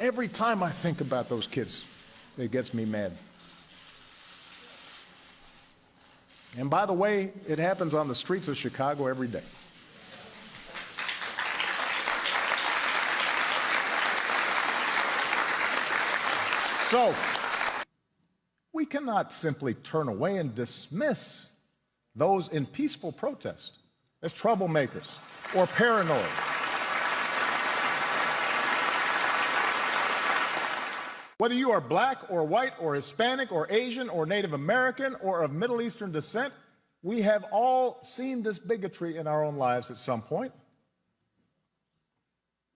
Every time I think about those kids, it gets me mad. And by the way, it happens on the streets of Chicago every day. So, we cannot simply turn away and dismiss those in peaceful protest as troublemakers or paranoid. Whether you are black or white or Hispanic or Asian or Native American or of Middle Eastern descent, we have all seen this bigotry in our own lives at some point.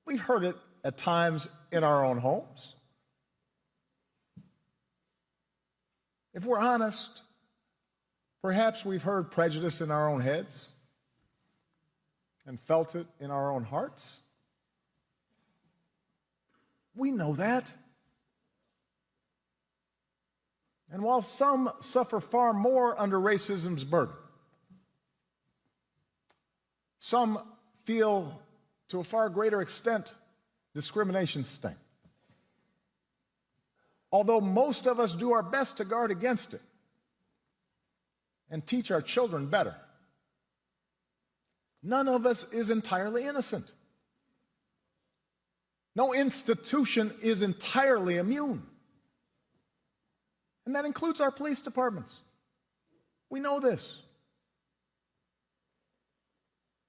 We heard it at times in our own homes. If we're honest, perhaps we've heard prejudice in our own heads and felt it in our own hearts. We know that. And while some suffer far more under racism's burden, some feel to a far greater extent discrimination's sting. Although most of us do our best to guard against it and teach our children better, none of us is entirely innocent. No institution is entirely immune. And that includes our police departments. We know this.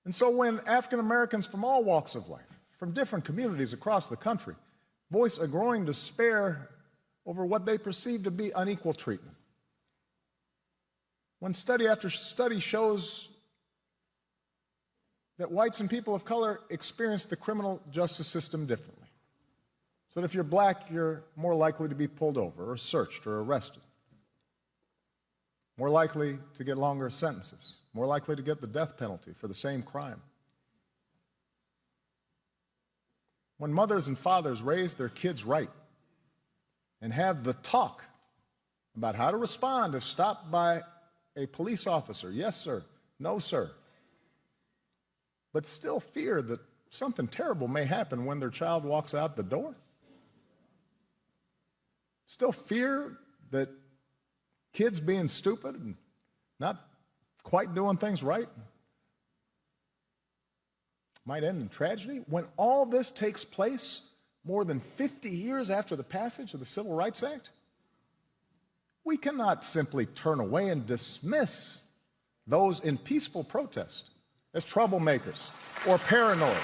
And so when African Americans from all walks of life, from different communities across the country, voice a growing despair over what they perceive to be unequal treatment, when study after study shows that whites and people of color experience the criminal justice system differently, so that if you're black, you're more likely to be pulled over or searched or arrested, more likely to get longer sentences, more likely to get the death penalty for the same crime. When mothers and fathers raise their kids right and have the talk about how to respond if stopped by a police officer, yes, sir, no, sir, but still fear that something terrible may happen when their child walks out the door, still fear that kids being stupid and not quite doing things right might end in tragedy. When all this takes place more than 50 years after the passage of the Civil Rights Act, we cannot simply turn away and dismiss those in peaceful protest as troublemakers or paranoid.